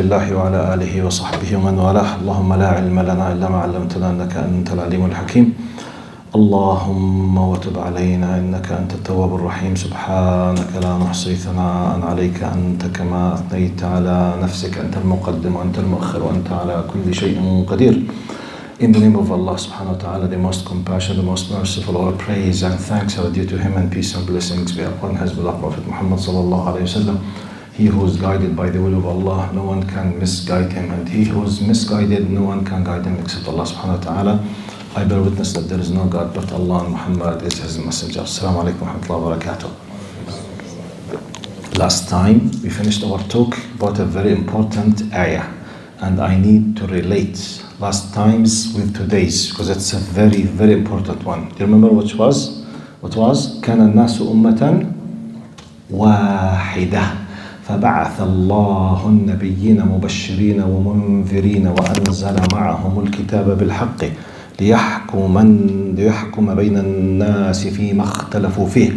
الله وعلى آله وصحبه ومن والاه. اللهم لا علم لنا إلا ما علمتنا إنك أنت العليم الحكيم. اللهم وتب علينا إنك أنت التواب الرحيم. سبحانك لا نحصي ثناء عليك أنت كما أثنيت على نفسك. أنت المقدم وأنت المؤخر وأنت على كل شيء قدير. In the name of Allah subhanahu wa ta'ala, the most compassionate, the most merciful, all praise and thanks are due to Him, and peace and blessings be upon His beloved Prophet Muhammad sallallahu alayhi wa sallam. He who is guided by the will of Allah, no one can misguide him, and he who is misguided, no one can guide him except Allah subhanahu wa ta'ala. I bear witness that there is no God but Allah, and Muhammad is His messenger. Assalamu alaikum wa rahmatullahi wa barakatuh. Last time we finished our talk about a very important ayah, and I need to relate last time's with today's because it's a very, very important one. Do you remember which was? What was? كان الناس أمة واحدة فبعث الله النبيين مبشرين ومنذرين وأنزل معهم الكتاب بالحق ليحكم بين الناس فيما اختلفوا فيه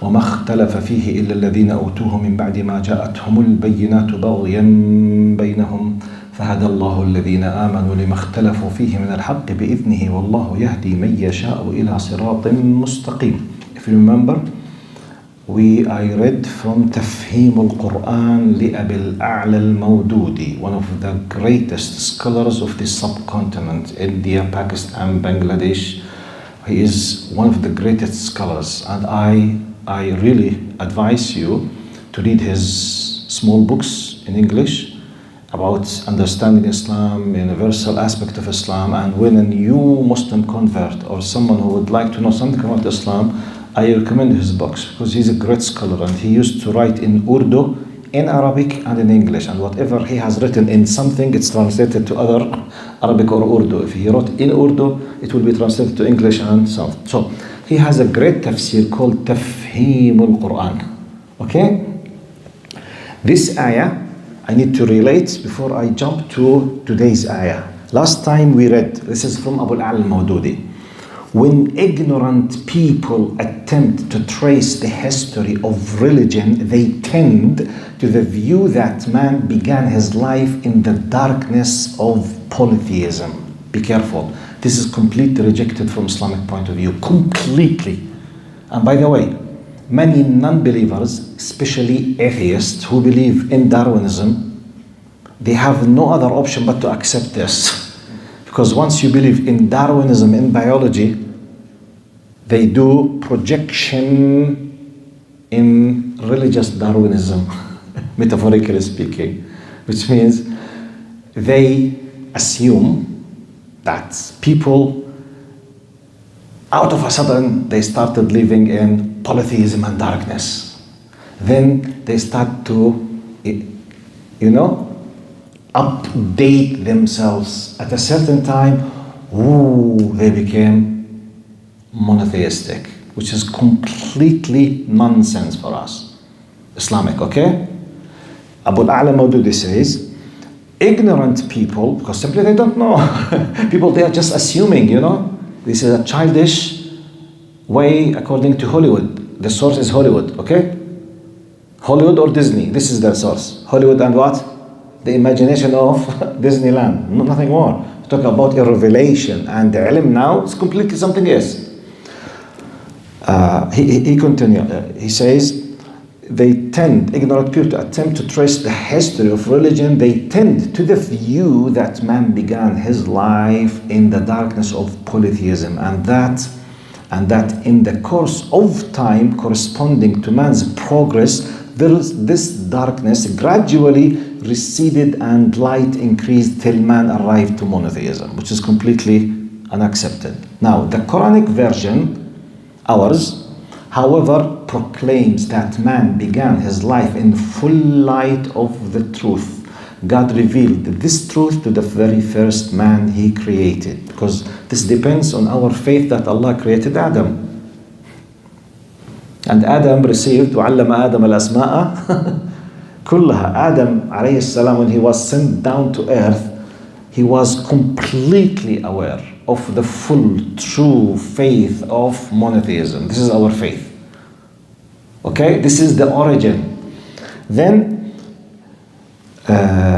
وما اختلف فيه إلا الذين أوتوه من بعد ما جاءتهم البينات بغيا بينهم فهدى الله الذين آمنوا لما اختلفوا فيه من الحق بإذنه والله يهدي من يشاء إلى صراط مستقيم. If you remember, I read from Tafhim al-Quran لأبي الأعلى المودودي, one of the greatest scholars of this subcontinent, India, Pakistan, Bangladesh. He is one of the greatest scholars, and I really advise you to read his small books in English about understanding Islam, universal aspect of Islam. And when a new Muslim convert or someone who would like to know something about Islam, I recommend his books because he's a great scholar, and he used to write in Urdu, in Arabic and in English, and whatever he has written in something, it's translated to other Arabic or Urdu. If he wrote in Urdu, it will be translated to English and so on. So he has a great tafsir called Tafhim al-Quran. Okay? This ayah I need to relate before I jump to today's ayah. Last time we read, this is from Abu al-Mawdudi. When ignorant people attempt to trace the history of religion, they tend to the view that man began his life in the darkness of polytheism. Be careful. This is completely rejected from Islamic point of view. Completely. And by the way, many non-believers, especially atheists who believe in Darwinism, they have no other option but to accept this. Because once you believe in Darwinism, in biology, they do projection in religious Darwinism, metaphorically speaking, which means they assume that people, out of a sudden, they started living in polytheism and darkness. Then they start to, update themselves. At a certain time, they became monotheistic, which is completely nonsense for us. Islamic, okay? Abu al-A'la Mawdudi says, ignorant people, because simply they don't know. People, they are just assuming, This is a childish way according to Hollywood. The source is Hollywood, okay? Hollywood or Disney, this is their source. Hollywood and what? The imagination of Disneyland, nothing more. Talk about a revelation, and the ilm now is completely something else. He continues, he says, ignorant people to attempt to trace the history of religion, they tend to the view that man began his life in the darkness of polytheism, and that in the course of time corresponding to man's progress, this darkness gradually receded and light increased till man arrived to monotheism, which is completely unaccepted. Now, the Quranic version, ours, however, proclaims that man began his life in full light of the truth. God revealed this truth to the very first man He created, because this depends on our faith that Allah created Adam. And Adam received وَعَلَّمَ آدَمَ الْأَسْمَاءَ كُلَّهَا. Adam alayhi salam, when he was sent down to earth, he was completely aware of the full, true faith of monotheism. This is our faith. Okay? This is the origin. Then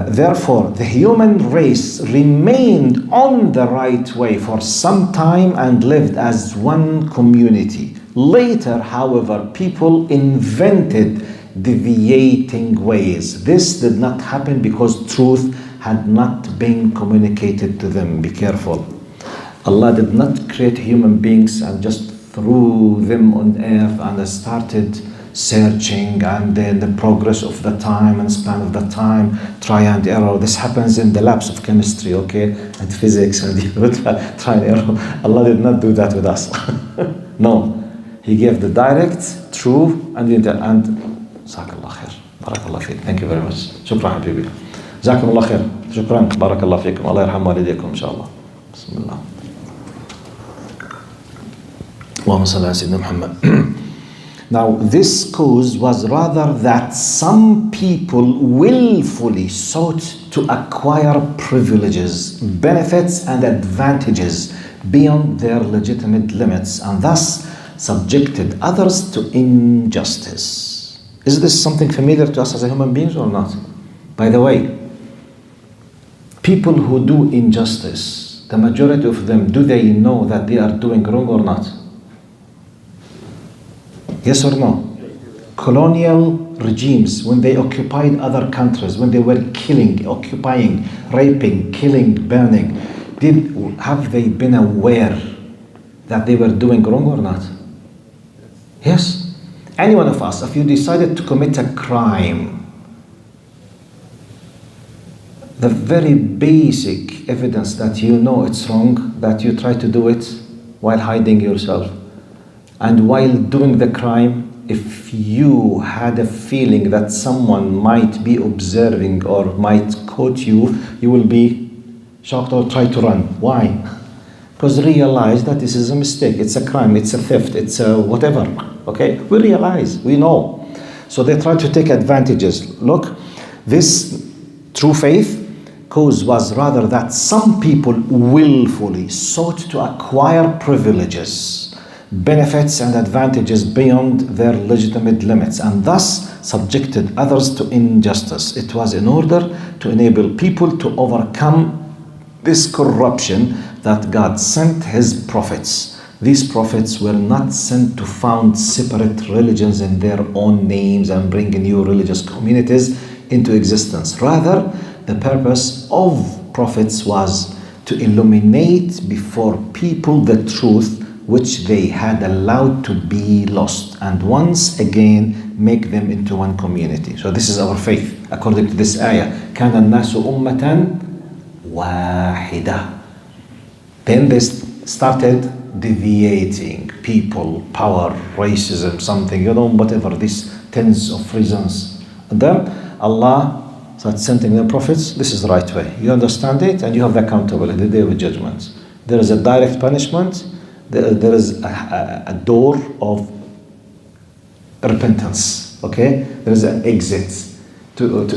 Therefore, the human race remained on the right way for some time and lived as one community. Later, however, people invented deviating ways. This did not happen because truth had not been communicated to them. Be careful. Allah did not create human beings and just threw them on earth and started searching, and then the progress of the time and span of the time, try and error. This happens in the labs of chemistry, okay, and physics, and try and error. Allah did not do that with us. No. He gave the direct, true, and Jazakallah khair. Barakallah feek. Thank you very much. Shukran habibi. Jazakumullah khair. Shukran. Barakallah feekum. Allah yarham walidaykum, inshallah. Bismillah. Allahumma salli ala Sayyidina Muhammad. Now, this cause was rather that some people willfully sought to acquire privileges, benefits, and advantages beyond their legitimate limits, and thus subjected others to injustice. Is this something familiar to us as human beings or not? By the way, people who do injustice, the majority of them, do they know that they are doing wrong or not? Yes or no? Colonial regimes, when they occupied other countries, when they were killing, occupying, raping, killing, burning, have they been aware that they were doing wrong or not? Yes. Any one of us, if you decided to commit a crime, the very basic evidence that you know it's wrong, that you try to do it while hiding yourself. And while doing the crime, if you had a feeling that someone might be observing or might quote you, you will be shocked or try to run. Why? Because realize that this is a mistake, it's a crime, it's a theft, it's a whatever. Okay? We realize, we know. So they try to take advantages. Look, this true faith cause was rather that some people willfully sought to acquire privileges, benefits, and advantages beyond their legitimate limits, and thus subjected others to injustice. It was in order to enable people to overcome this corruption that God sent His prophets. These prophets were not sent to found separate religions in their own names and bring new religious communities into existence. Rather, the purpose of prophets was to illuminate before people the truth which they had allowed to be lost, and once again make them into one community. So this is our faith according to this ayah. كَانَ النَّاسُ أُمَّةً وَاحِدَةً. Then they started deviating, people, power, racism, something, whatever, these tens of reasons. And then Allah started sending the prophets. This is the right way. You understand it, and you have the accountability, the day of judgment. There is a direct punishment. There is a door of repentance. Okay, there is an exit to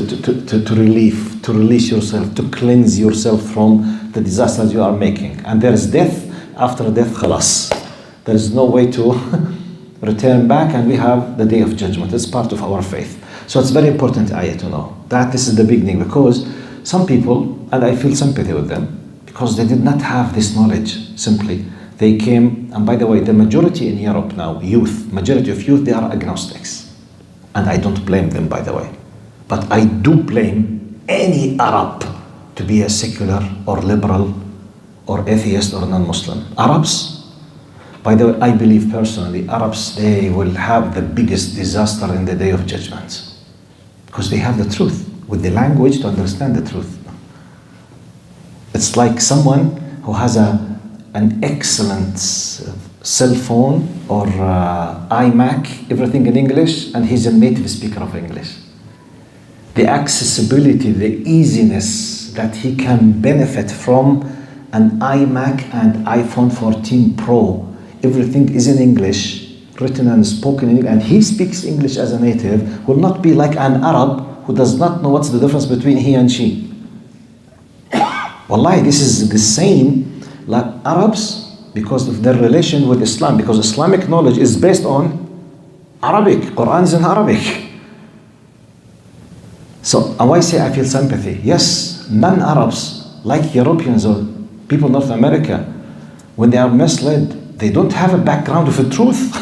relief, to release yourself, to cleanse yourself from the disasters you are making. And there is death. After death, khalas. There is no way to return back, and we have the day of judgment. It's part of our faith. So it's very important ayah to know that this is the beginning, because some people, and I feel sympathy with them, because they did not have this knowledge. Simply they came, and by the way, the majority in Europe now, majority of youth, they are agnostics. And I don't blame them, by the way. But I do blame any Arab to be a secular or liberal or atheist or non-Muslim. Arabs, by the way, I believe personally, Arabs, they will have the biggest disaster in the day of judgment. Because they have the truth, with the language to understand the truth. It's like someone who has an excellent cell phone or iMac, everything in English, and he's a native speaker of English. The accessibility, the easiness that he can benefit from an iMac and iPhone 14 Pro, everything is in English, written and spoken in English, and he speaks English as a native, will not be like an Arab who does not know what's the difference between he and she. Wallahi, this is the same like Arabs, because of their relation with Islam, because Islamic knowledge is based on Arabic. Quran is in Arabic. So, and why say I feel sympathy? Yes, non-Arabs, like Europeans or people in North America, when they are misled, they don't have a background of a truth.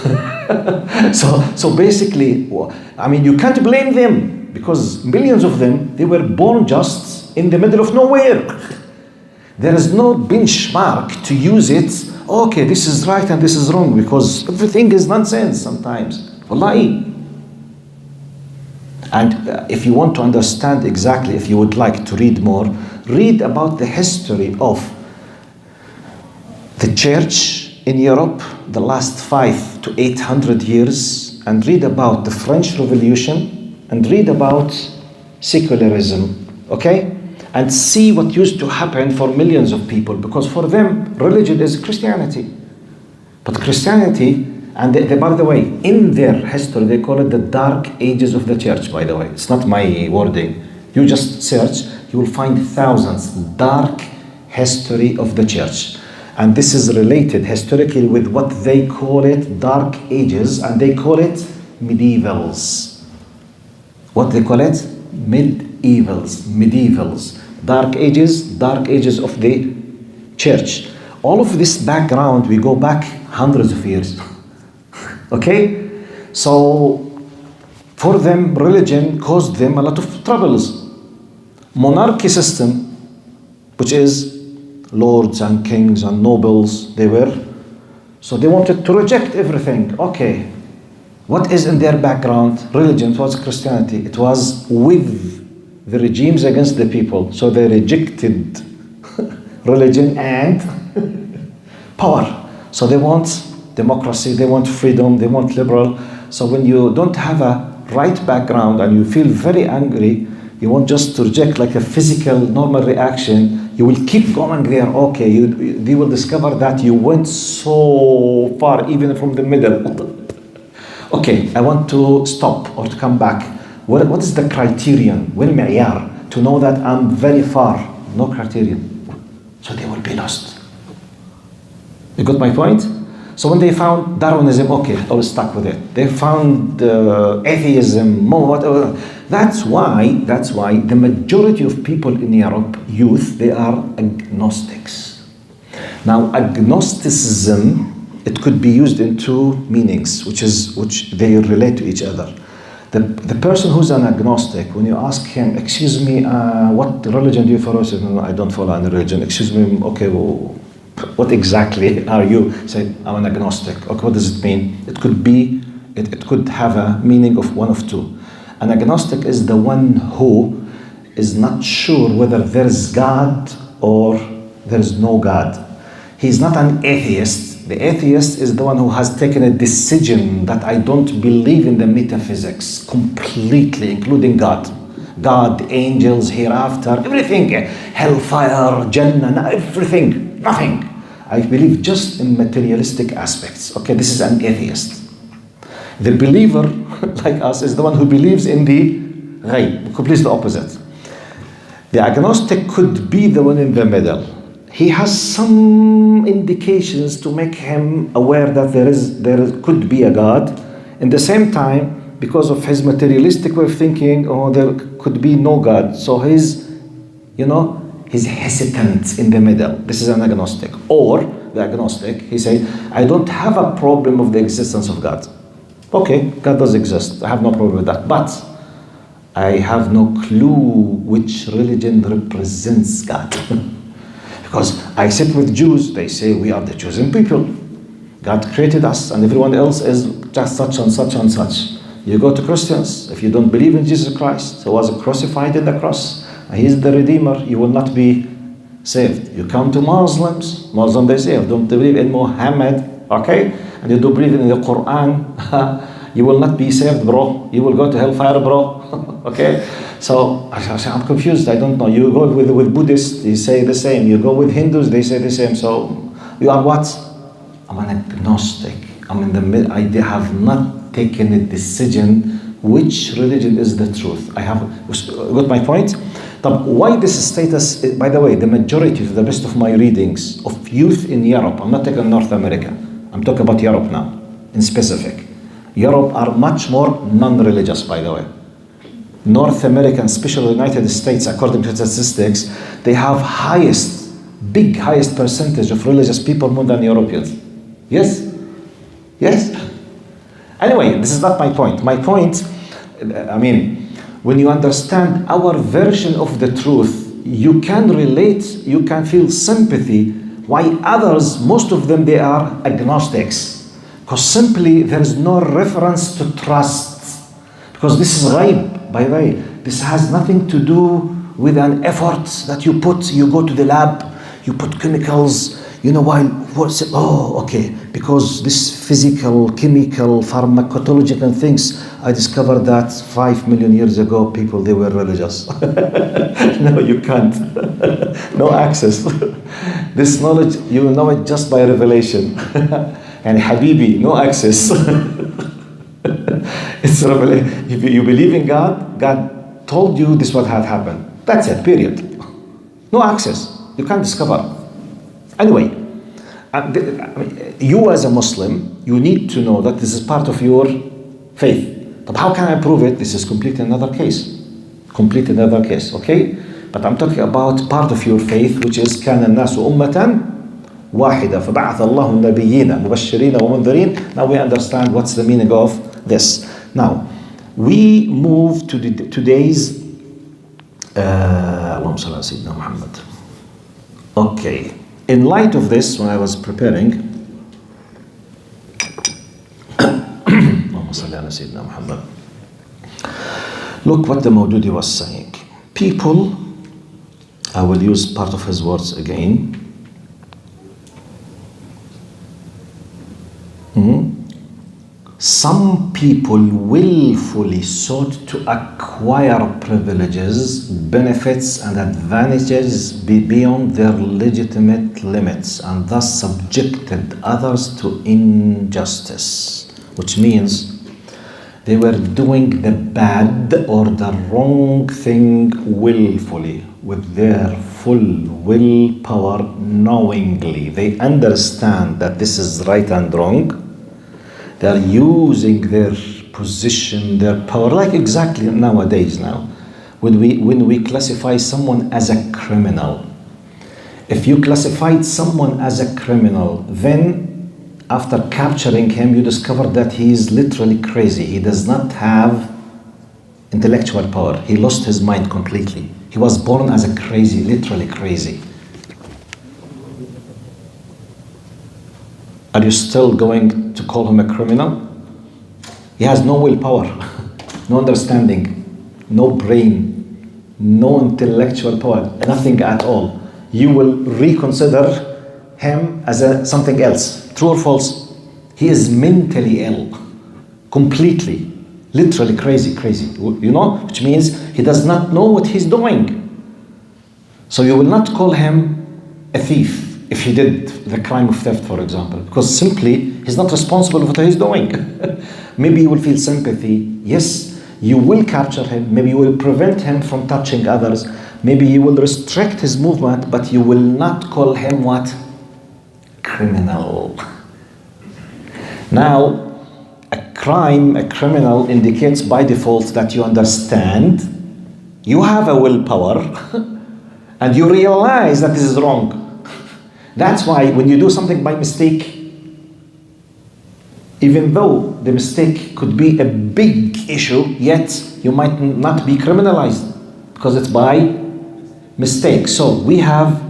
So basically, I mean, you can't blame them because millions of them, they were born just in the middle of nowhere. There is no benchmark to use it. Okay, this is right and this is wrong, because everything is nonsense sometimes. Wallahi. And if you want to understand exactly, if you would like to read more, read about the history of the church in Europe the last 500 to 800 years, and read about the French Revolution, and read about secularism, okay? And see what used to happen for millions of people, because for them, religion is Christianity. But Christianity, and by the way, in their history, they call it the dark ages of the church, by the way. It's not my wording. You just search, you will find thousands, dark history of the church. And this is related historically with what they call it dark ages, and they call it medievals. What they call it? Medievals. Dark ages of the church. All of this background, we go back hundreds of years. Okay? So, for them, religion caused them a lot of troubles. Monarchy system, which is lords and kings and nobles, so they wanted to reject everything. Okay, what is in their background? Religion. It was Christianity. It was with the regimes against the people. So they rejected religion and power. So they want democracy, they want freedom, they want liberal. So when you don't have a right background and you feel very angry, you want just to reject like a physical normal reaction, you will keep going there. Okay, you will discover that you went so far even from the middle. Okay, I want to stop or to come back. What is the criterion? والمعيار to know that I'm very far? No criterion. So they will be lost. You got my point? So when they found Darwinism, okay, I was stuck with it. They found atheism, whatever. That's why the majority of people in Europe, youth, they are agnostics. Now, agnosticism, it could be used in two meanings, which they relate to each other. The person who's an agnostic, when you ask him, excuse me, what religion do you follow? He says, no, I don't follow any religion. Excuse me, okay, well, what exactly are you? Say, I'm an agnostic. Okay, what does it mean? It could have a meaning of one of two. An agnostic is the one who is not sure whether there's God or there's no God. He's not an atheist. The atheist is the one who has taken a decision that I don't believe in the metaphysics completely, including God. God, angels, hereafter, everything, hellfire, Jannah, everything, nothing. I believe just in materialistic aspects. Okay, this is an atheist. The believer, like us, is the one who believes in the ghaib, completely the opposite. The agnostic could be the one in the middle. He has some indications to make him aware that there could be a God. In the same time, because of his materialistic way of thinking, there could be no God. So he's hesitant in the middle. This is an agnostic. Or the agnostic, he said, I don't have a problem of the existence of God. Okay, God does exist. I have no problem with that. But I have no clue which religion represents God. Because I sit with Jews, they say we are the chosen people. God created us and everyone else is just such and such and such. You go to Christians, if you don't believe in Jesus Christ, who was crucified in the cross, and He is the Redeemer, you will not be saved. You come to Muslims, they say, don't believe in Muhammad, okay? And you don't believe in the Quran, you will not be saved, bro. You will go to hellfire, bro. Okay? So I say, I'm confused, I don't know. You go with Buddhists, they say the same. You go with Hindus, they say the same. So you are what? I'm an agnostic. I'm in the middle. I have not taken a decision which religion is the truth. I have got my point. But why this status? By the way, the majority, to the best of my readings, of youth in Europe, I'm not taking North America, I'm talking about Europe now, in specific. Europe are much more non-religious, by the way. North America, especially the United States, according to statistics, they have highest percentage of religious people more than Europeans. Yes? Yes? Anyway, this is not my point. My point, when you understand our version of the truth, you can relate, you can feel sympathy, why others, most of them, they are agnostics. Because simply there is no reference to trust. Because this is ghaib, by the way. This has nothing to do with an effort that you put, you go to the lab, you put chemicals, because this physical, chemical, pharmacological things, I discovered that 5 million years ago, people, they were religious. No, you can't. No access. This knowledge, you will know it just by revelation. And Habibi, no access. It's revelation. If you believe in God, God told you this what had happened. That's it, period. No access. You can't discover. Anyway, you as a Muslim, you need to know that this is part of your faith. But how can I prove it? This is completely another case. Okay? But I'm talking about part of your faith, which is كان الناس أمة واحدة فبعث الله النبيين مبشرين ومنذرين. Now we understand what's the meaning of this. Now, we move to today's اللهم صل على سيدنا محمد. Okay. In light of this, when I was preparing, look what the Mawdudi was saying. People, I will use part of his words again. Some people willfully sought to acquire privileges, benefits, and advantages beyond their legitimate limits, and thus subjected others to injustice. Which means they were doing the bad or the wrong thing willfully, with their full willpower, knowingly. They understand that this is right and wrong. They are using their position, their power, like exactly nowadays now. When we classify someone as a criminal, if you classified someone as a criminal, then after capturing him, you discover that he is literally crazy. He does not have intellectual power. He lost his mind completely. He was born as a crazy, literally crazy. Are you still going to call him a criminal? He has no willpower, no understanding, no brain, no intellectual power, nothing at all. You will reconsider him as something else. True or false? He is mentally ill, completely, literally crazy, which means he does not know what he's doing. So you will not call him a thief if he did the crime of theft, for example, because simply he's not responsible for what he's doing. Maybe you will feel sympathy. Yes, you will capture him. Maybe you will prevent him from touching others. Maybe you will restrict his movement, but you will not call him what? Criminal. Now, a criminal indicates by default that you understand, you have a willpower, and you realize that this is wrong. That's why when you do something by mistake, even though the mistake could be a big issue, yet you might not be criminalized because it's by mistake. So we have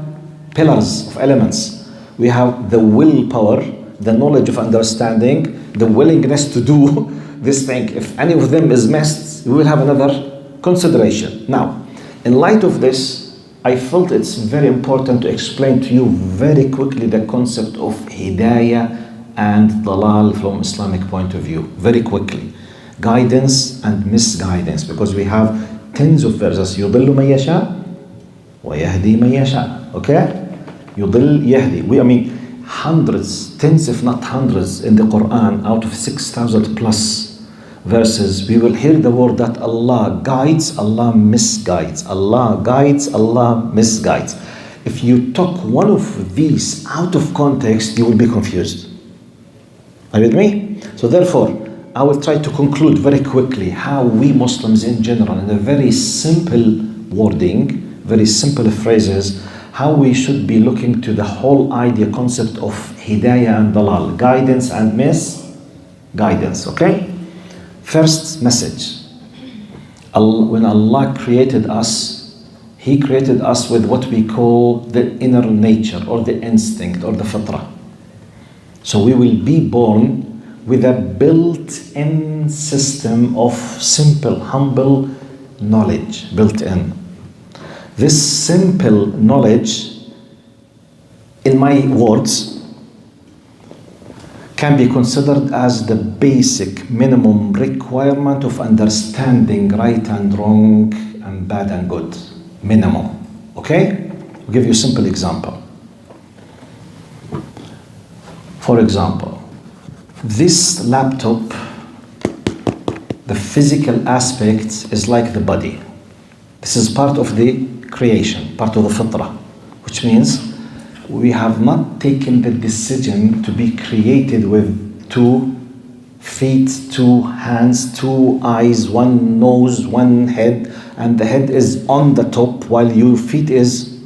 pillars of elements. We have the willpower, the knowledge of understanding, the willingness to do this thing. If any of them is missed, we will have another consideration. Now, in light of this, I felt it's very important to explain to you very quickly the concept of hidayah and dalal from Islamic point of view. Very quickly. Guidance and misguidance, because we have tens of verses. يُضِلُّ مَن يَشَاءُ وَيَهْدِي مَن يَشَاءُ. Okay? يُضِل يهدي. Hundreds, tens if not hundreds in the Quran, out of 6,000 plus verses, we will hear the word that Allah guides, Allah misguides. Allah guides, Allah misguides. If you took one of these out of context, you will be confused. Are you with me? So therefore, I will try to conclude very quickly how we Muslims in general, in a very simple wording, very simple phrases, how we should be looking to the whole idea, concept of hidayah and dalal, guidance and misguidance, okay? First message. When Allah created us, He created us with what we call the inner nature or the instinct or the fitrah. So we will be born with a built-in system of simple, humble knowledge built in. This simple knowledge, in my words, can be considered as the basic minimum requirement of understanding right and wrong and bad and good. Minimum. Okay? I'll give you a simple example. For example, this laptop, the physical aspect is like the body. This is part of the creation, part of the fitrah, which means we have not taken the decision to be created with 2 feet, 2 hands, 2 eyes, 1 nose, 1 head, and the head is on the top while your feet is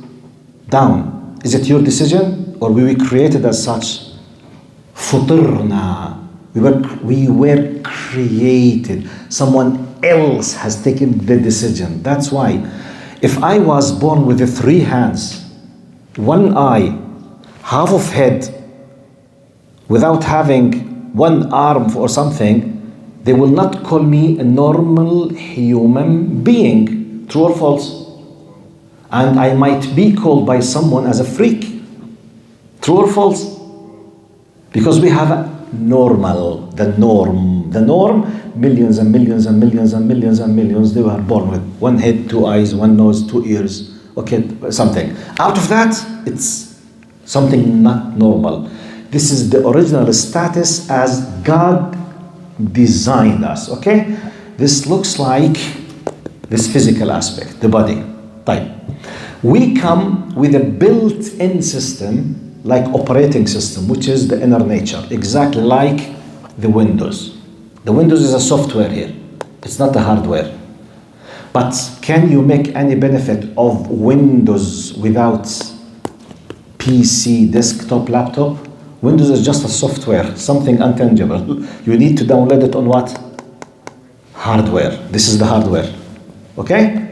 down. Is it your decision or we were created as such? Futirna. We were created. Someone else has taken the decision. That's why if I was born with the 3 hands, 1 eye, half of head, without having 1 arm or something, they will not call me a normal human being. True or false? And I might be called by someone as a freak. True or false? Because we have a normal, the norm, millions and millions and millions and millions and millions, they were born with 1 head, 2 eyes, 1 nose, 2 ears, okay, something. Out of that, it's something not normal. This is the original status as God designed us, okay? This looks like this physical aspect, the body. Type. We come with a built-in system, like operating system, which is the inner nature, exactly like the Windows. The Windows is a software here. It's not the hardware. But can you make any benefit of Windows without PC, desktop, laptop? Windows is just a software, something intangible. You need to download it on what? Hardware. This is the hardware. Okay?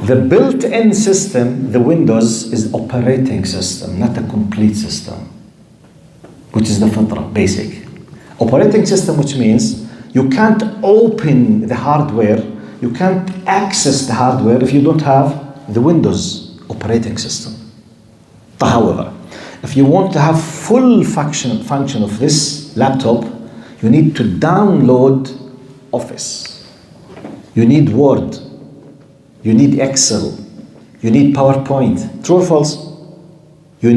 The built-in system, the Windows, is operating system, not a complete system, which is the fitrah, basic. Operating system, which means you can't open the hardware, you can't access the hardware if you don't have the Windows operating system. However, if you want to have full function of this laptop, you need to download Office. You need Word. You need Excel. You need PowerPoint. True or false? You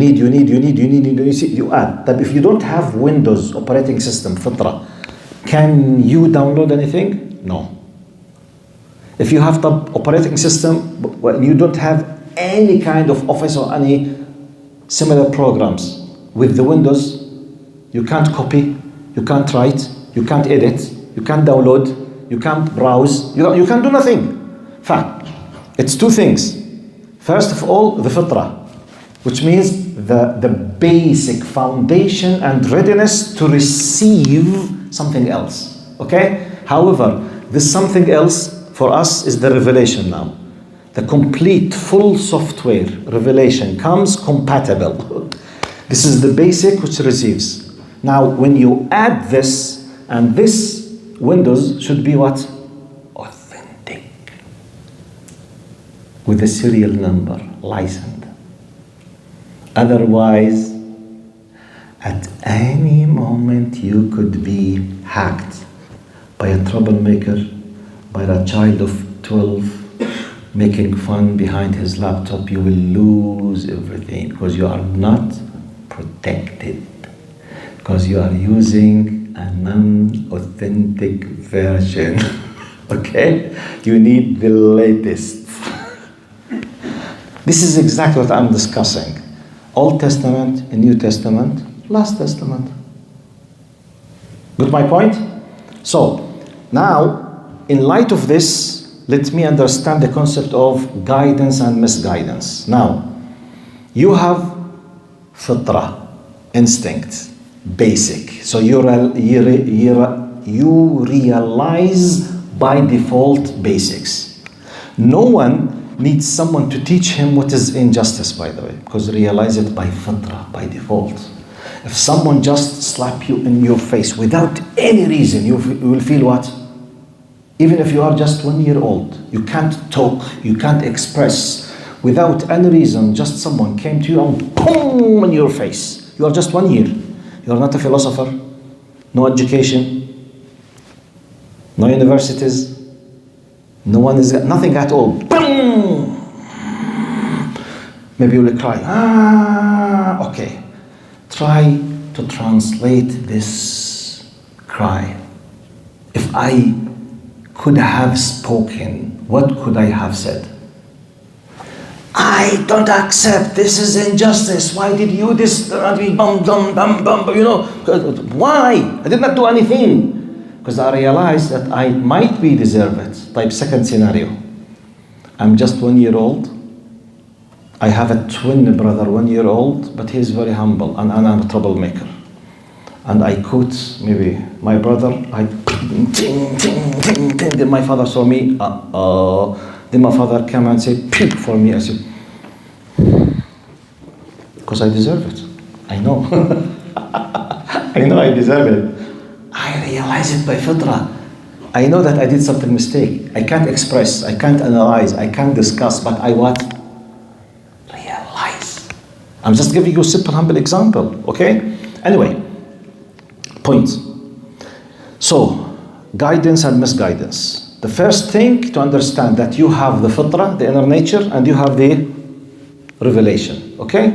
add. But if you don't have Windows operating system, fitrah, can you download anything? No. If you have the operating system, well, you don't have any kind of Office or any similar programs with the Windows, you can't copy, you can't write, you can't edit, you can't download, you can't browse, you can't do nothing. Fact. It's 2 things. First of all, the fitrah, which means the basic foundation and readiness to receive something else. Okay? However, this something else for us is the revelation now. The complete full software revelation comes compatible. This is the basic which receives. Now, when you add this, and this Windows should be what? Authentic. With a serial number, licensed. Otherwise, at any moment you could be hacked by a troublemaker, by a child of 12 making fun behind his laptop. You will lose everything because you are not protected, because you are using a non-authentic version. Okay? You need the latest. This is exactly what I'm discussing. Old Testament, New Testament, Last Testament. Got my point? So, now, in light of this, let me understand the concept of guidance and misguidance. Now, you have fitra, instinct, basic. So you realize by default basics. No one needs someone to teach him what is injustice, by the way, because realize it by fitra, by default. If someone just slap you in your face without any reason, you will feel what? Even if you are just 1 year old, you can't talk, you can't express without any reason, just someone came to you and boom in your face. You are just 1 year. You are not a philosopher, no education, no universities, no one is, nothing at all. Boom! Maybe you will cry. Okay. Try to translate this cry. If I could have spoken, what could I have said? I don't accept, this is injustice. Why did you this? You know, why? I did not do anything. Because I realized that I might be deserve it. Type second scenario. I'm just 1 year old. I have a twin brother, 1 year old, but he's very humble and I'm a troublemaker. And I could, maybe my brother, then my father saw me, then my father came and said, puke for me. I said, because I deserve it. I know. I know I deserve it. I realize it by fitra. I know that I did something mistake. I can't express, I can't analyze, I can't discuss, but I what? Realize. I'm just giving you a simple, humble example, okay? Anyway, point. So, guidance and misguidance. The first thing to understand that you have the fitra, the inner nature, and you have the revelation, okay?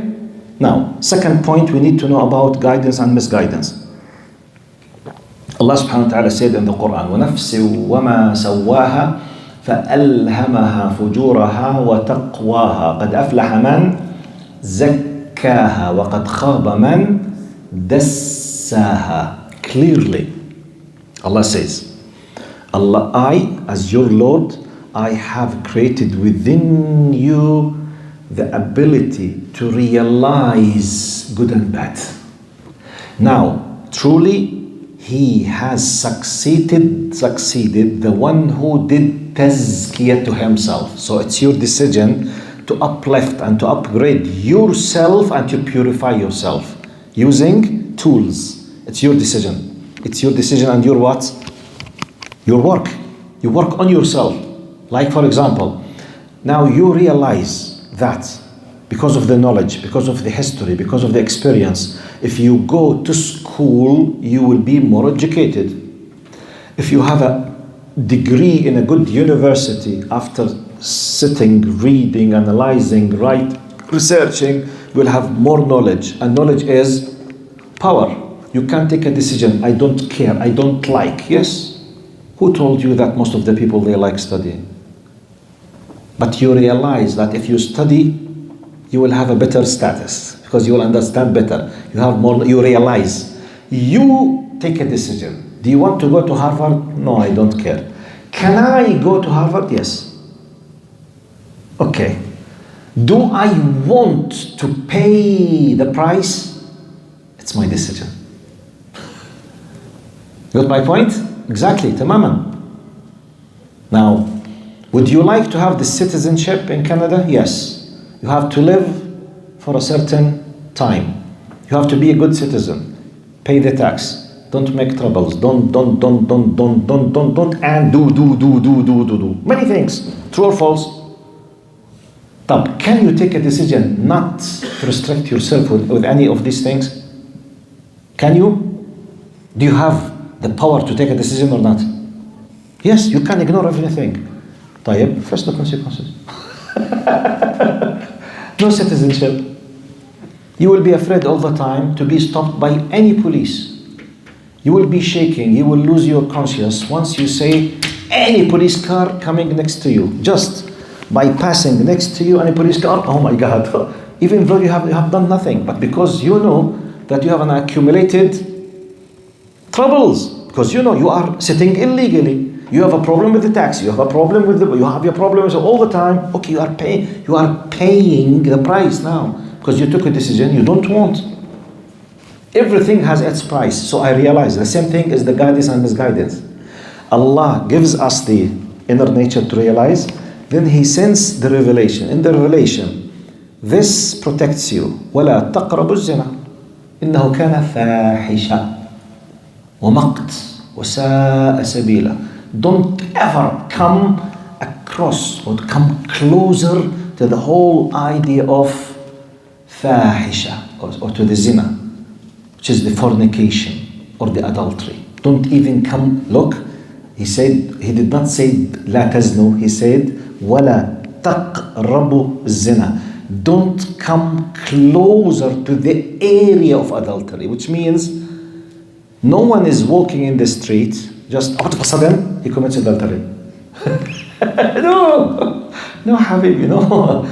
Now, second point, we need to know about guidance and misguidance. Allah subhanahu wa ta'ala said in the Quran, وَنَفْسٍ وَمَا سَوَّاهَا فَأَلْهَمَهَا فُجُورَهَا وَتَقْوَاهَا قَدْ أَفْلَحَ مَنْ زَكَّاهَا وَقَدْ خَابَ مَنْ دَسَّاهَا. Clearly, Allah says, Allah, I, as your Lord, I have created within you the ability to realize good and bad. Now, truly, he has succeeded, the one who did tazkiyah to himself. So it's your decision to uplift and to upgrade yourself and to purify yourself using tools. It's your decision. It's your decision and your what? Your work. You work on yourself. Like for example, now you realize that because of the knowledge, because of the history, because of the experience, if you go to school, you will be more educated. If you have a degree in a good university, after sitting, reading, analyzing, researching, you will have more knowledge. And knowledge is power. You can't take a decision, I don't care, I don't like. Yes? Who told you that most of the people, they like studying? But you realize that if you study, you will have a better status because you will understand better. You have more, you realize. You take a decision. Do you want to go to Harvard? No, I don't care. Can I go to Harvard? Yes. Okay. Do I want to pay the price? It's my decision. Got my point? Exactly, tamaman. Now, would you like to have the citizenship in Canada? Yes. You have to live for a certain time. You have to be a good citizen. Pay the tax. Don't make troubles. Don't, and do. Many things. True or false? But can you take a decision not to restrict yourself with any of these things? Can you? Do you have the power to take a decision or not? Yes, you can ignore everything. طيب, first the consequences. No citizenship. You will be afraid all the time to be stopped by any police. You will be shaking, you will lose your conscience once you say any police car coming next to you. Just by passing next to you any police car, oh my God. Even though you have done nothing, but because you know that you have an accumulated troubles. Because you are sitting illegally. You have a problem with the tax. You have a problem with you have your problems all the time. Okay, you are paying the price now because you took a decision you don't want. Everything has its price. So I realize the same thing is the guidance and misguidance. Allah gives us the inner nature to realize. Then He sends the revelation. In the revelation, this protects you. وَلَا تَقْرَبُوا الزِّنَا إِنَّهُ كَانَ فَاحِشًا وَمَقْتًا وَسَاءَ سَبِيلًا. Don't ever come across or come closer to the whole idea of fahisha or to the zina, which is the fornication or the adultery. Don't even come. Look, He said, He did not say لا تزنوا. He said ولا تقربوا الزنا. Don't come closer to the area of adultery, which means no one is walking in the street just out of a sudden he commits adultery. No, Habibi, no.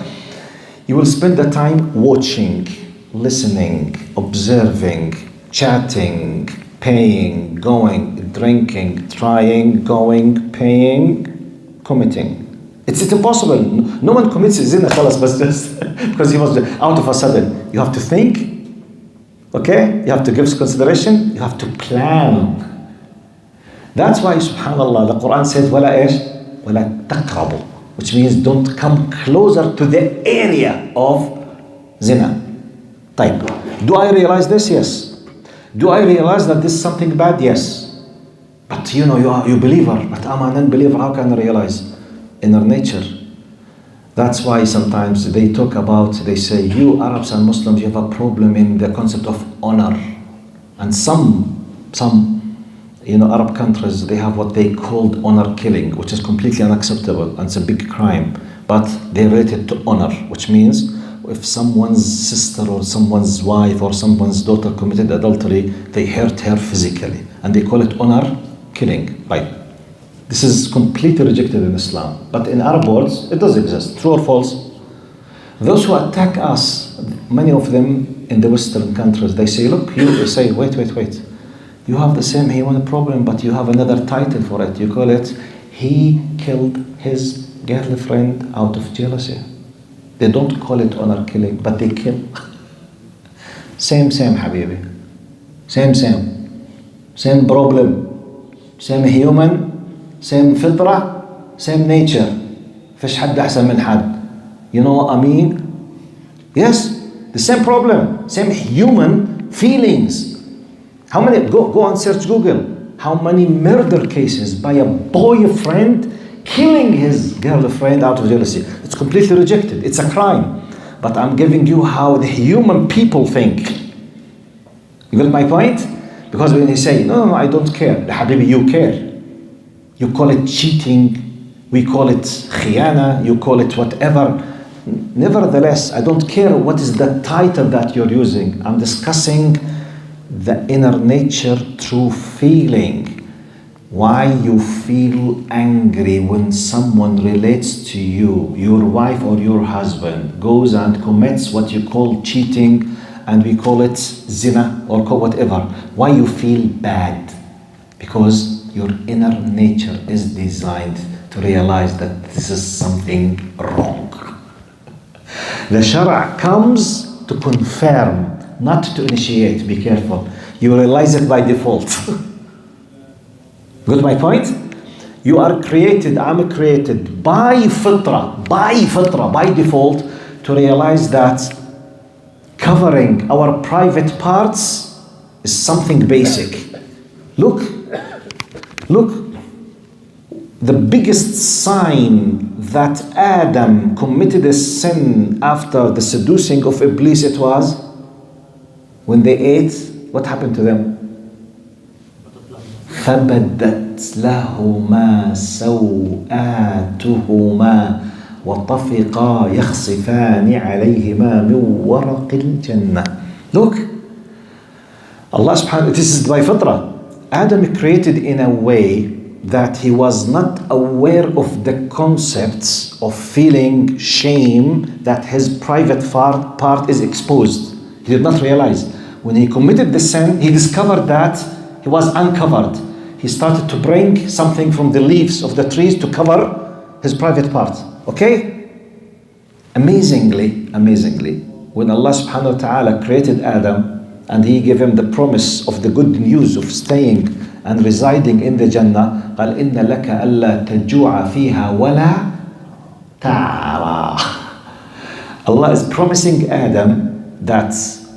You will spend the time watching, listening, observing, chatting, paying, going, drinking, trying, going, paying, committing. It's impossible. No one commits zina khalas, but just because he was out of a sudden. You have to think, okay? You have to give consideration. You have to plan. That's why, subhanallah, the Quran says, وَلَا إِيش وَلَا تَقْرَبُوا, which means don't come closer to the area of zina. Type. Do I realize this? Yes. Do I realize that this is something bad? Yes. But you believer, but I'm an unbeliever, how can I realize? Inner nature. That's why sometimes they talk about, they say, you Arabs and Muslims, you have a problem in the concept of honor. And some Arab countries, they have what they called honor killing, which is completely unacceptable and it's a big crime. But they relate it to honor, which means if someone's sister or someone's wife or someone's daughter committed adultery, they hurt her physically. And they call it honor killing. Right. This is completely rejected in Islam. But in Arab words, it does exist. True or false? Those who attack us, many of them in the Western countries, they say, look, you say, wait. You have the same human problem, but you have another title for it. You call it, he killed his girlfriend out of jealousy. They don't call it honor killing, but they kill. Same, Habibi. Same problem. Same human, same fitra, same nature. فيش حد أحسن من حد. You know what I mean? Yes, the same problem, same human feelings. How many, go and search Google, how many murder cases by a boyfriend killing his girlfriend out of jealousy? It's completely rejected. It's a crime. But I'm giving you how the human people think. You get my point? Because when you say, no, I don't care. Habibi, you care. You call it cheating. We call it khiyana. You call it whatever. Nevertheless, I don't care what is the title that you're using. I'm discussing the inner nature, true feeling. Why you feel angry when someone relates to you, your wife or your husband goes and commits what you call cheating, and we call it zina or call whatever. Why you feel bad? Because your inner nature is designed to realize that this is something wrong. The Shara comes to confirm, not to initiate. Be careful. You realize it by default. Got my point? You are created, I'm created by fitra, by default, to realize that covering our private parts is something basic. Look. The biggest sign that Adam committed a sin after the seducing of Iblis, it was when they ate, what happened to them? فَبَدَتْ لَهُمَا سَوْآتُهُمَا وَطَفِقَا يَخْصِفَانِ عَلَيْهِمَا مِنْ وَرَقِ الْجَنَّةِ. Look, Allah subhanahu wa ta'ala, this is by fitrah. Adam created in a way that he was not aware of the concepts of feeling shame that his private part is exposed. He did not realize. When he committed the sin, he discovered that he was uncovered. he started to bring something from the leaves of the trees to cover his private part. Okay? Amazingly, when Allah subhanahu wa ta'ala created Adam and he gave him the promise of the good news of staying and residing in the Jannah, قال إن لك ألا تجوع فيها ولا تعرى. Allah is promising Adam that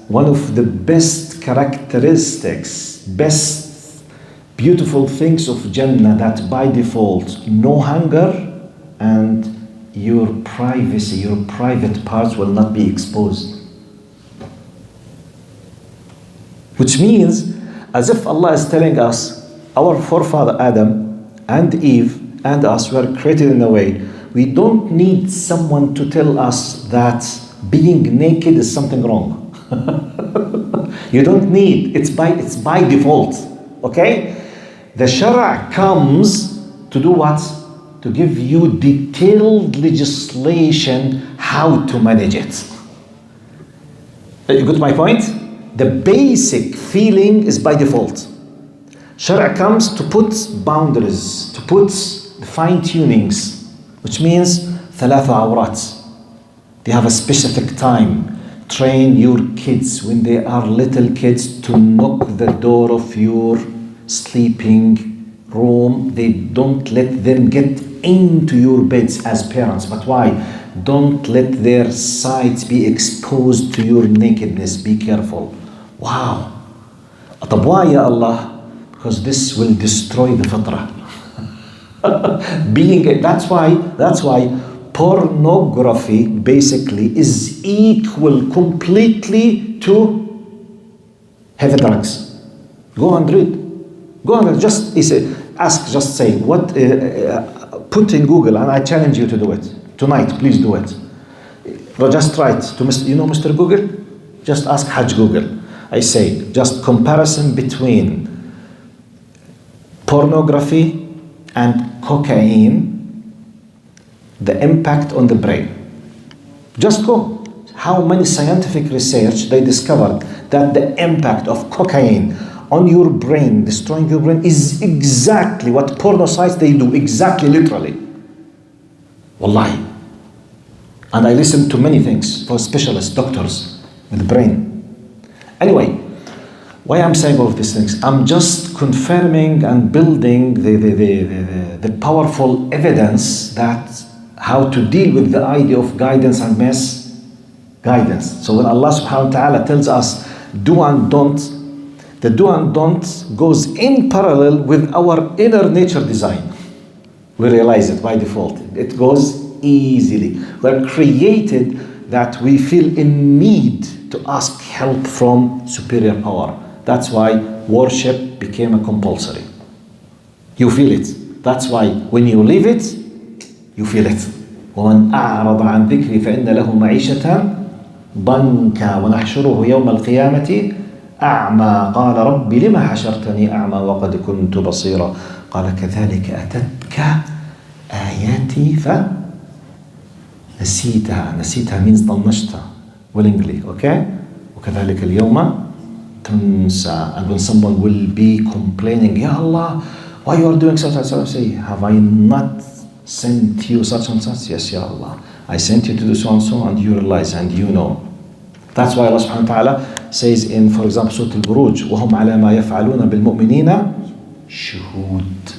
one of the best characteristics, best beautiful things of Jannah, that by default, no hunger and your privacy, your private parts will not be exposed. Which means, as if Allah is telling us, our forefather Adam and Eve and us were created in a way, we don't need someone to tell us that being naked is something wrong. You don't need, it's by default. Okay? The Shara comes to do what? To give you detailed legislation how to manage it. You got my point? The basic feeling is by default. Shara comes to put boundaries, to put fine-tunings, which means ثلاث عورات. They have a specific time. Train your kids when they are little kids to knock the door of your sleeping room. They don't let them get into your beds as parents. But why? Don't let their sides be exposed to your nakedness. Be careful. Wow. طب why ya Allah? Because this will destroy the fitrah. That's why pornography basically is equal completely to heavy drugs. Go and read. Go and just say what. Put in Google, and I challenge you to do it tonight. Please do it. Just write to Mr. Google. Just ask Hajj Google. I say just comparison between pornography and cocaine. The impact on the brain. Just go. How many scientific research they discovered that the impact of cocaine on your brain, destroying your brain, is exactly what porno sites they do, exactly, literally. Wallahi. And I listen to many things for specialists, doctors with the brain. Anyway, why I'm saying all of these things? I'm just confirming and building the powerful evidence that how to deal with the idea of guidance and misguidance. So when Allah subhanahu wa ta'ala tells us do and don't, the do and don't goes in parallel with our inner nature design. We realize it by default. It goes easily. We're created that we feel in need to ask help from superior power. That's why worship became a compulsory. You feel it. That's why when you leave it, you feel it. ومن أعرض عن ذكري فإن له معيشة ضنكا ونحشره يوم القيامة أعمى قال رب لما حشرتني أعمى وقد كنت بصيرا قال كذلك أتتك آياتي فنسيتها means طنشتها willingly, okay? وكذلك اليوم تنسى. And when someone will be complaining, Ya Allah, why you are doing such and such, say, have I not sent you such and such? Yes, Ya Allah, I sent you to do so and so, and you realize and you know. That's why Allah subhanahu wa ta'ala says in, for example, Surah Al-Buruj, وَهُمْ عَلَى مَا يَفْعَلُونَ بِالْمُؤْمِنِينَ شُهُودٌ.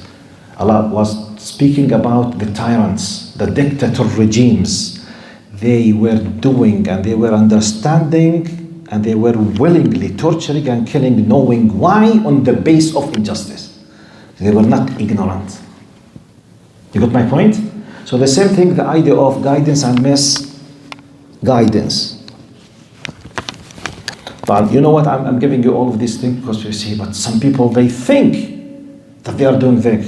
Allah was speaking about the tyrants, the dictator regimes. They were doing and they were understanding and they were willingly torturing and killing, knowing why, on the base of injustice. They were not ignorant. You got my point? So the same thing, the idea of guidance and misguidance. But you know what, I'm giving you all of these things because you see, but some people, they think that they are doing that.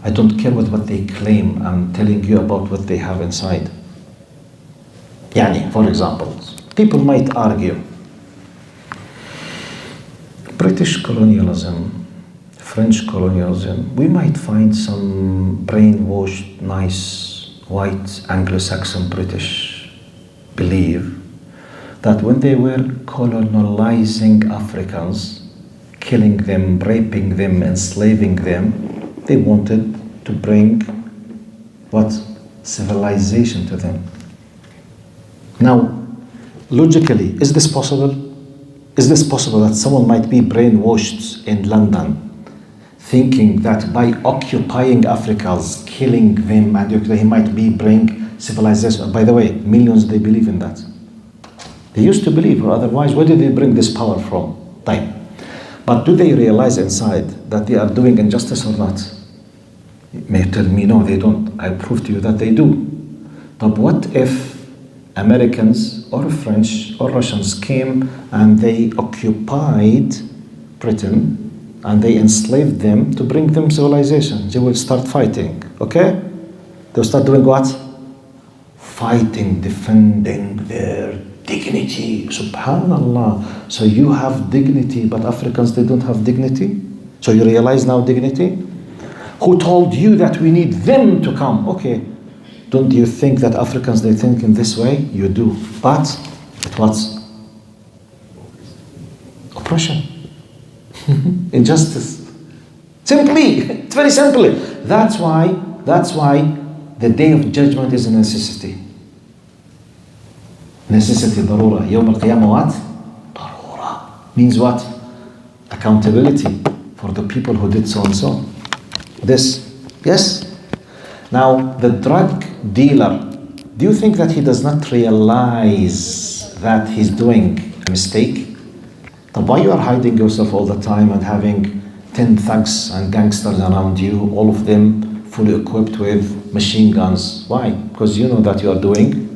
I don't care what they claim. I'm telling you about what they have inside. Yani, for example, people might argue British colonialism, French colonialism, we might find some brainwashed, nice, white, Anglo-Saxon British believe that when they were colonizing Africans, killing them, raping them, enslaving them. They wanted to bring what? Civilization to them. Now, logically, is this possible? Is this possible that someone might be brainwashed in London, thinking that by occupying Africans, killing them, and he might be bring civilization? By the way, millions, they believe in that. They used to believe, or otherwise, where did they bring this power from? Time. But do they realize inside that they are doing injustice or not? You may tell me, no, they don't. I prove to you that they do. But what if Americans or French or Russians came and they occupied Britain and they enslaved them to bring them civilization? They will start fighting, okay? They'll start doing what? Fighting, defending their dignity. Subhanallah. So you have dignity, but Africans, they don't have dignity? So you realize now dignity? Who told you that we need them to come? Okay. Don't you think that Africans, they think in this way? You do. But it was oppression. Injustice. Simply. It's very simply. That's why the day of judgment is a necessity. Necessity, darura. Yawm al-Qiyamah what? Darura. Means what? Accountability for the people who did so and so. This. Yes? Now, the drug dealer, do you think that he does not realize that he's doing a mistake? But why you are hiding yourself all the time and having 10 thugs and gangsters around you, all of them fully equipped with machine guns? Why? Because you know that you are doing.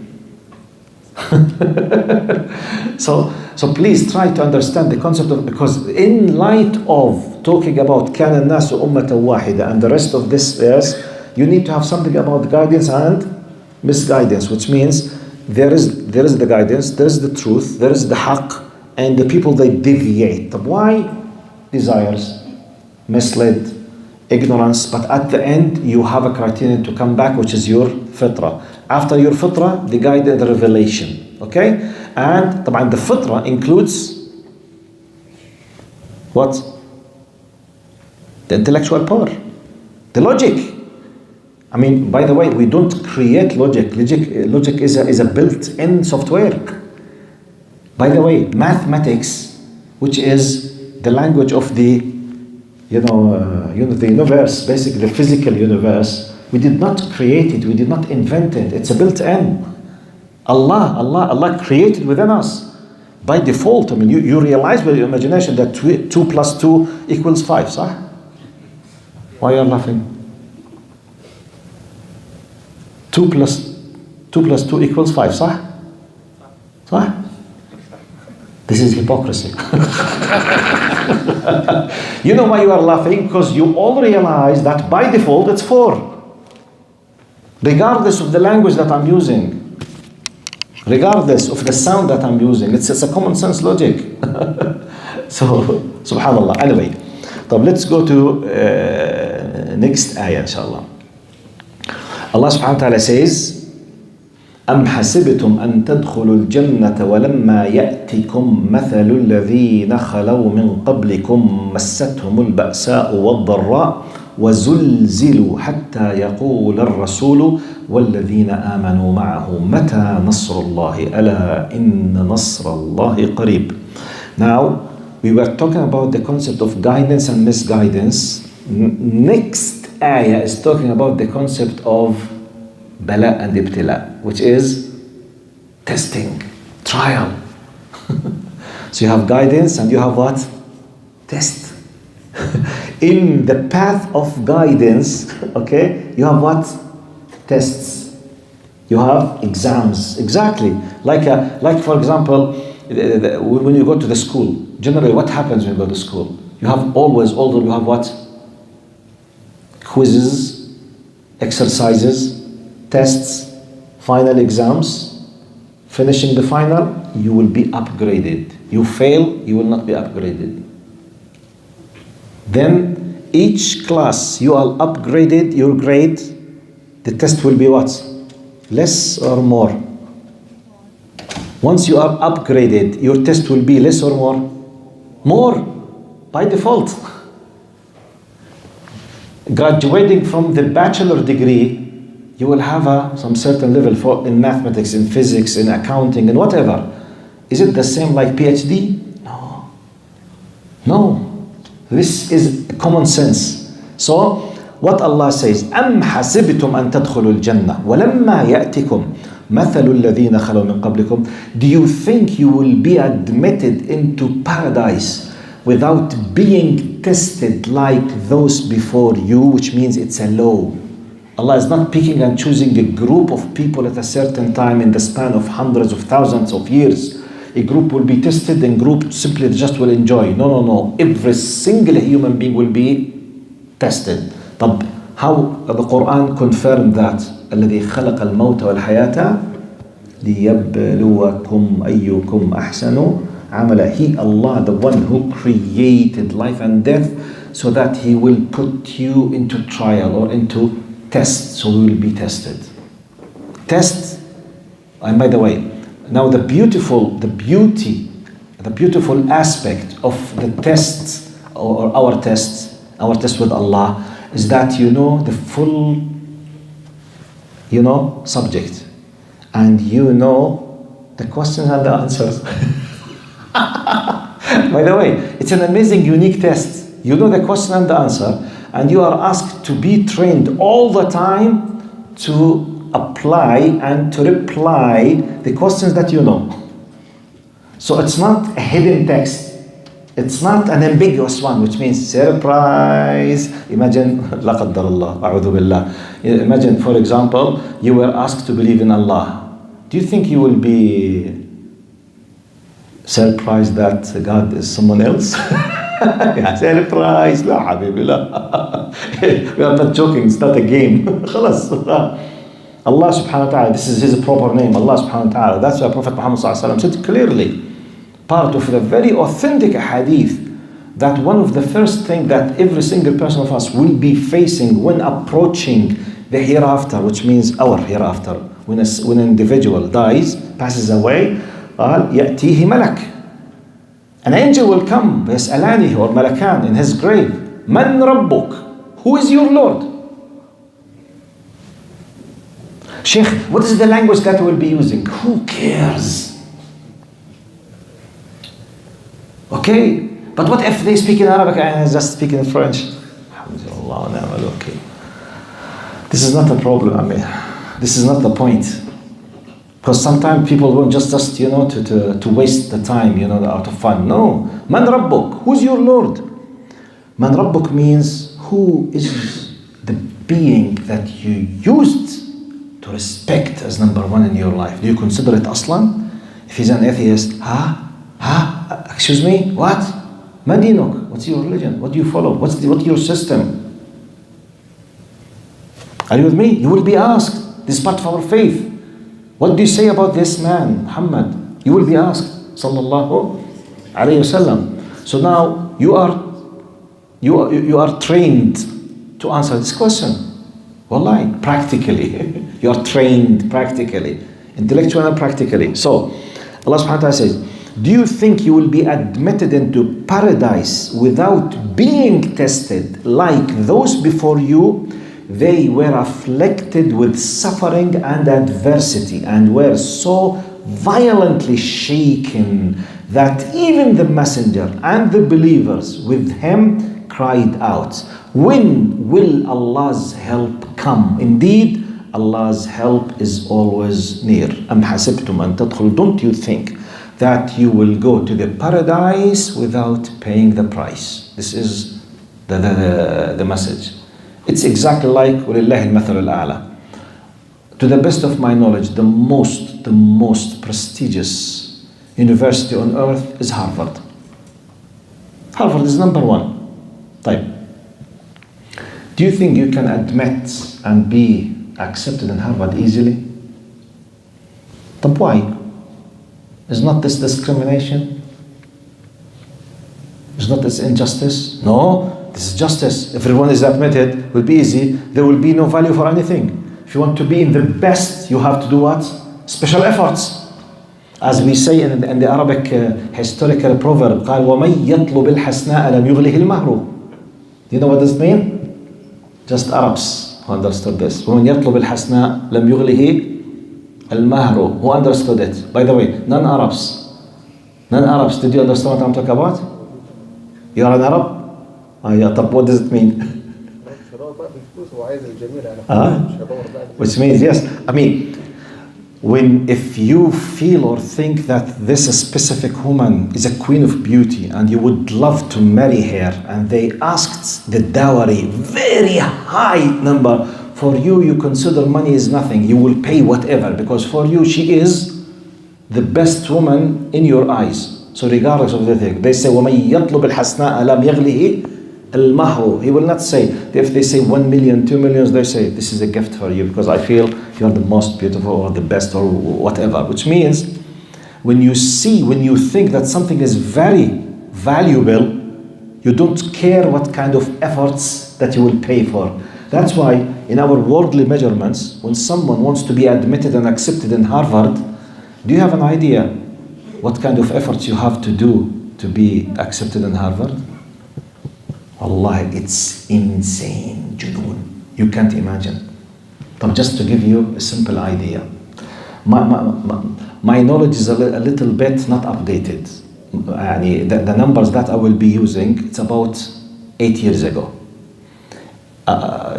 So please try to understand the concept of, because in light of talking about كَانَ النَّاسُ أُمَّةً وَاحِدًا and the rest of this verse, you need to have something about guidance and misguidance, which means there is the guidance, there is the truth, there is the haqq, and the people, they deviate. Why? Desires, misled, ignorance, but at the end you have a criterion to come back, which is your fitrah. After your fitrah, the guidance, the revelation. Okay? And the fitrah includes what? The intellectual power, the logic. I mean, by the way, we don't create logic. Logic is a built-in software. By the way, mathematics, which is the language of the, the universe, basically the physical universe, we did not create it, we did not invent it. It's a built-in. Allah created within us by default. I mean, you realize with your imagination that 2 plus 2 equals 5, صح? Why are you laughing? 2 plus 2 equals 5, صح? صح? This is hypocrisy. You know why you are laughing? Because you all realize that by default it's 4. Regardless of the language that I'm using. Regardless of the sound that I'm using. It's a common sense logic. So, subhanallah. Anyway, let's go to next ayah, inshallah. Allah subhanahu wa ta'ala says, أَمْ حَسِبْتُمْ أَن تَدْخُلُوا الْجَنَّةَ وَلَمَّا يَأْتِكُمْ مَثَلُ الَّذِينَ خَلَوْا مِنْ قَبْلِكُمْ مَسَّتْهُمُ الْبَأْسَاءُ وَالضَّرَّاءُ وَزُلْزِلُوا حَتَّى يَقُولَ الرَّسُولُ وَالَّذِينَ آمَنُوا مَعَهُ مَتَى نَصْرُ اللَّهِ أَلَا إِنَّ نَصْرَ اللَّهِ قَرِيبٌ. Now, we were talking about the concept of guidance and misguidance. Next ayah is talking about the concept of bala and ibtila, which is testing, trial. So you have guidance and you have what? Test. In the path of guidance, okay, you have what? Tests. You have exams. Exactly. Like for example, when you go to the school, generally what happens when you go to school? You have you have what? Quizzes, exercises, tests, final exams. Finishing the final, you will be upgraded. You fail, you will not be upgraded. Then each class you are upgraded, your grade, the test will be what? Less or more? Once you are upgraded, your test will be less or more? More. by default. Graduating from the bachelor degree, you will have some certain level in mathematics, in physics, in accounting, and whatever. Is it the same like PhD? No. No. This is common sense. So, what Allah says, أَمْ حَسِبْتُمْ أَن تَدْخُلُوا الْجَنَّةِ وَلَمَّا يَأْتِكُمْ مَثَلُ الَّذِينَ خَلَوْا مِن قَبْلِكُمْ. Do you think you will be admitted into paradise without being tested like those before you? Which means it's a law. Allah is not picking and choosing a group of people at a certain time in the span of hundreds of thousands of years. A group will be tested and group simply just will enjoy. No. Every single human being will be tested. طب how the Quran confirmed that? الذي خلق الموت والحياة ليبلوكم أيكم أحسن عملا. He, Allah, the one who created life and death, so that He will put you into trial or into test. So we will be tested. Test. And by the way, now the beautiful aspect of the test or our test with Allah is that you know the full, subject, and you know the questions and the answers. By the way, it's an amazing, unique test. You know the question and the answer, and you are asked to be trained all the time to apply and to reply the questions that you know. So it's not a hidden text. It's not an ambiguous one, which means surprise. Imagine, لا قدر الله, أعوذ بالله. Imagine, for example, you were asked to believe in Allah. Do you think you will be surprised that God is someone else? Surprise, لا حبيبي لا. We are not joking, it's not a game. خلاص. Allah subhanahu wa ta'ala, this is His proper name, Allah subhanahu wa ta'ala. That's why Prophet Muhammad sallallahu alaihi wasallam said clearly, part of the very authentic hadith, that one of the first things that every single person of us will be facing when approaching the hereafter, which means our hereafter, when an individual dies, passes away, يأتيه ملك. An angel will come, يسألانه, or malakan, in his grave. من ربك? Who is your Lord? Sheikh, what is the language that we'll be using? Who cares? Okay, but what if they speak in Arabic and I just speak in French? Okay. This is not a problem, I mean. This is not the point. Because sometimes people want just to waste the time, out of fun. No. Man Rabbuk, who's your Lord? Man Rabbuk means who is the being that you used to respect as number one in your life. Do you consider it aslan? If he's an atheist, excuse me, what? Madinuk, what's your religion? What do you follow? What's your system? Are you with me? You will be asked. This is part of our faith. What do you say about this man, Muhammad? You will be asked. Sallallahu alayhi wasallam. So now you are trained to answer this question. Wallahi, practically. You are trained practically, intellectually and practically. So Allah subhanahu wa ta'ala says, do you think you will be admitted into paradise without being tested like those before you? They were afflicted with suffering and adversity and were so violently shaken that even the messenger and the believers with him cried out, when will Allah's help come? Indeed, Allah's help is always near. Am hasibtum an tadkhulu? Don't you think that you will go to the paradise without paying the price? This is the message. It's exactly like وَلِلَّهِ الْمَثَلُ الْأَعْلَى. To the best of my knowledge, the most prestigious university on earth is Harvard. Harvard is number one. Type. Do you think you can admit and be accepted in Harvard easily? But why? Is not this discrimination? Is not this injustice? No, this is justice. If everyone is admitted, it will be easy. There will be no value for anything. If you want to be in the best, you have to do what? Special efforts. As we say in the Arabic historical proverb, قال وَمَنْ يَطْلُبِ الْحَسْنَاءَ لَمْ يُغْلِهِ الْمَهْرُ. Do you know what this means? Just Arabs who understood this. وَمَنْ يَطْلُبِ الْحَسْنَاءَ لَمْ يُغْلِهِ الْمَهْرُ. Who understood it? By the way, non-Arabs. Non-Arabs, did you understand what I'm talking about? You are an Arab? Yeah, what does it mean? Which means, yes, I mean, if you feel or think that this specific woman is a queen of beauty and you would love to marry her, and they asked the dowry very high number, for you, you consider money is nothing. You will pay whatever, because for you she is the best woman in your eyes. So regardless of the thing, they say وَمَنْ يَطْلُبِ الْحَسْنَاءَ لَمْ يَغْلِهِ الْمَهْرُ. He will not say, if they say 1 million, 2 million, they say this is a gift for you because I feel you're the most beautiful or the best or whatever. Which means when you think that something is very valuable, you don't care what kind of efforts that you will pay for. That's why in our worldly measurements, when someone wants to be admitted and accepted in Harvard, do you have an idea what kind of efforts you have to do to be accepted in Harvard? Allah, it's insane, junoon. You can't imagine. But just to give you a simple idea, my knowledge is a little bit not updated. The numbers that I will be using, it's about 8 years ago.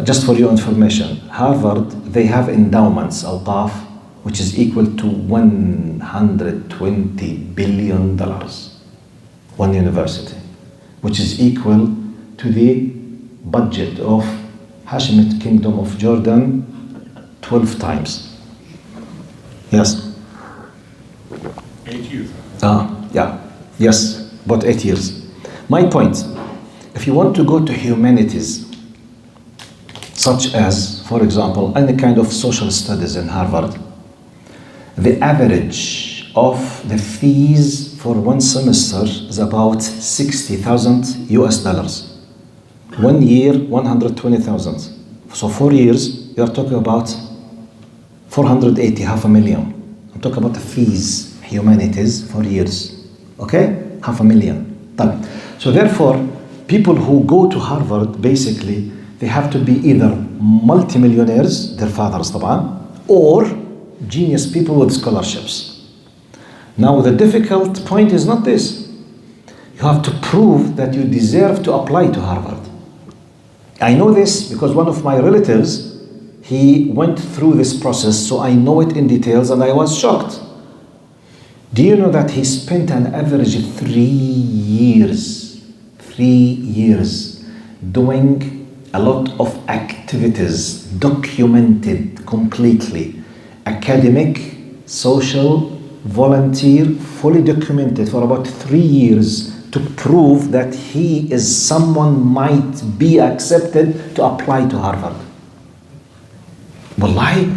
Just for your information, Harvard, they have endowments, awqaf, which is equal to $120 billion. One university, which is equal to the budget of Hashemite Kingdom of Jordan 12 times. Yes? 8 years. Yeah. Yes, about 8 years. My point, if you want to go to humanities, such as, for example, any kind of social studies in Harvard, the average of the fees for one semester is about $60,000 US. 1 year, 120,000. So 4 years, you're talking about 480, half a million. I'm talking about the fees, humanities, 4 years. Okay? $500,000. So therefore, people who go to Harvard, basically, they have to be either multimillionaires, their fathers, طبعا, or genius people with scholarships. Now, the difficult point is not this. You have to prove that you deserve to apply to Harvard. I know this because one of my relatives, he went through this process, so I know it in details, and I was shocked. Do you know that he spent an average 3 years doing a lot of activities, documented completely, academic, social, volunteer, fully documented for about 3 years to prove that he is someone might be accepted to apply to Harvard. Wallahi,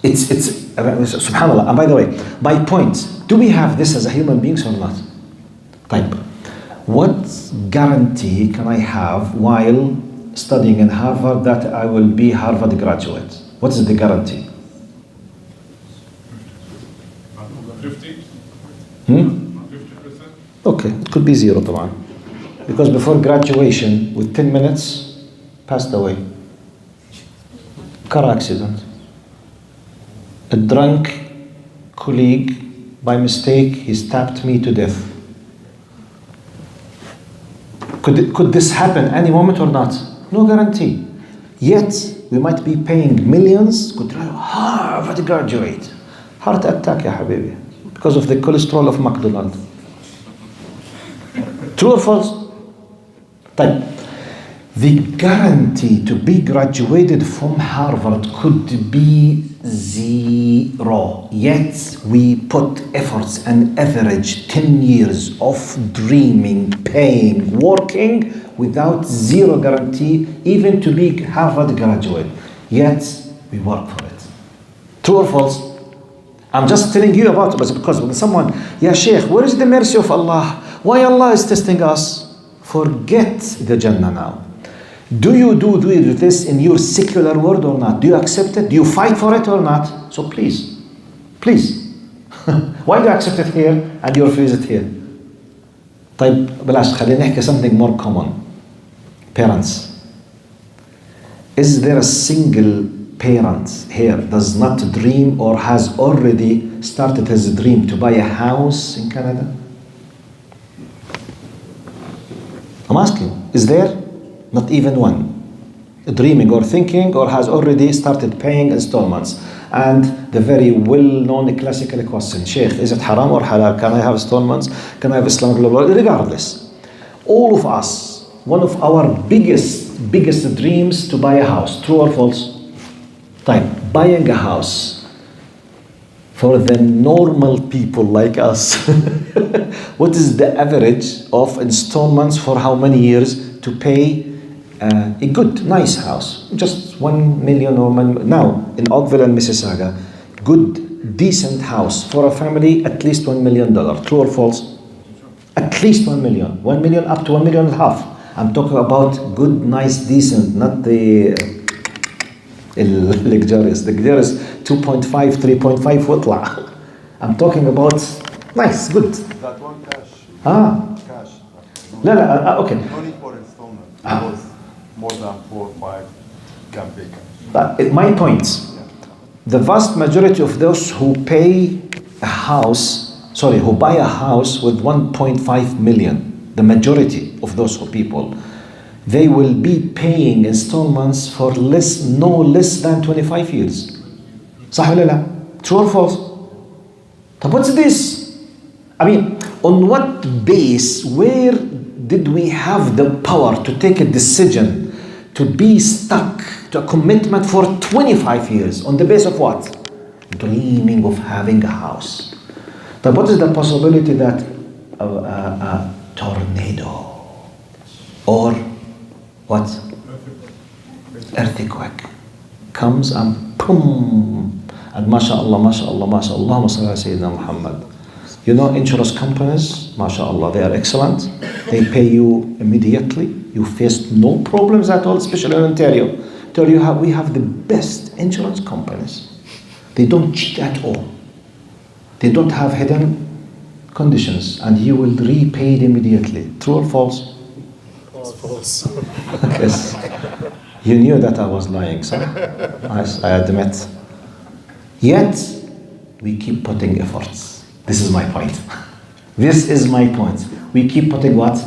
it's subhanallah. And by the way, my point, do we have this as a human beings or not? Type. What guarantee can I have while studying in Harvard that I will be Harvard graduate? What is the guarantee? 50? 50%? Okay, it could be 0 طبعا. Because before graduation, with 10 minutes, passed away. Car accident. A drunk colleague, by mistake, he stabbed me to death. Could this happen any moment or not? No guarantee. Yet, we might be paying millions, could Harvard graduate. Heart attack, ya habibi. Because of the cholesterol of McDonald's. True or false? Type. The guarantee to be graduated from Harvard could be 0. Yet we put efforts and average 10 years of dreaming, paying, working without 0 guarantee even to be Harvard graduate. Yet we work for it. True or false? I'm just telling you about it because when someone, Ya Sheikh, where is the mercy of Allah? Why Allah is testing us? Forget the Jannah now. Do you do this in your secular world or not? Do you accept it? Do you fight for it or not? So please, Why do you accept it here and you refuse it here? طيب بلاش خلينا نحكي something more common. Parents. Is there a single parent here does not dream or has already started his dream to buy a house in Canada? I'm asking, is there? Not even one. Dreaming or thinking or has already started paying installments. And the very well-known classical question, Sheikh, is it haram or halal? Can I have installments? Can I have Islamic law? Regardless, all of us, one of our biggest dreams to buy a house, true or false? Time, buying a house for the normal people like us. What is the average of installments for how many years to pay a good, nice house? Just 1 million or now in Oakville and Mississauga, good, decent house for a family, at least $1 million. True or false? At least 1 million. 1 million up to 1.5 million. I'm talking about good, nice, decent, not the luxurious. Luxurious 2.5, 3.5 وطلع. I'm talking about nice, good. That one cash. Cash. لا okay. No need for installment. Because more than 4 or 5 can pay cash. But my point, the vast majority of those who buy a house with 1.5 million, the majority of those people, they will be paying installments for no less than 25 years. صح ولا لا? True or false? But what's this? I mean, on what base, where did we have the power to take a decision to be stuck to a commitment for 25 years? On the base of what? Dreaming of having a house. But what is the possibility that a tornado or what? Earthquake comes and boom, and mashallah, mashallah, mashallah, mashallah, Sayyidina Muhammad. You know, insurance companies, mashallah, they are excellent. They pay you immediately. You face no problems at all, especially in Ontario. We have the best insurance companies. They don't cheat at all. They don't have hidden conditions, and you will repay it immediately. True or false? False. Yes. You knew that I was lying, sir. I admit. Yet, we keep putting efforts. This is my point. This is my point. We keep putting what?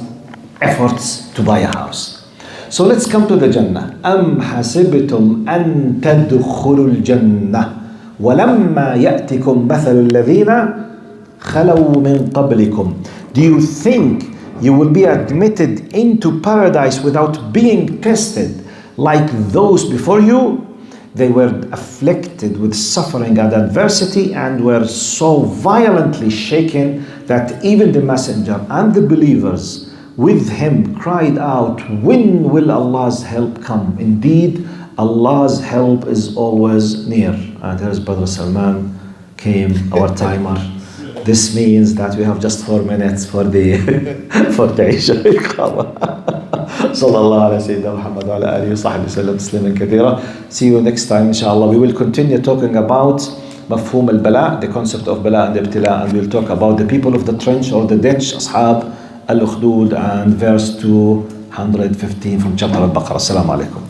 Efforts to buy a house. So let's come to the Jannah. أَمْ حَسِبْتُمْ أَن تَدْخُلُوا الْجَنَّةِ وَلَمَّا يَأْتِكُمْ مَثَلُ الَّذِينَ خَلَوْا مِنْ قَبْلِكُمْ. Do you think you will be admitted into paradise without being tested like those before you? They were afflicted with suffering and adversity and were so violently shaken that even the messenger and the believers with him cried out, when will Allah's help come? Indeed, Allah's help is always near. And here's Brother Salman came, our timer. This means that we have just 4 minutes for the Isha Iqama. صلى الله على سيدنا محمد وعلى آله وصحبه وسلم تسليما كثيرا. See you next time inshallah. We will continue talking about مفهوم البلاء, the concept of bala and ibtila, and we'll talk about the people of the trench or the ditch, أصحاب الأخدود, and verse 215 from chapter alBaqarah. Assalamu alaikum.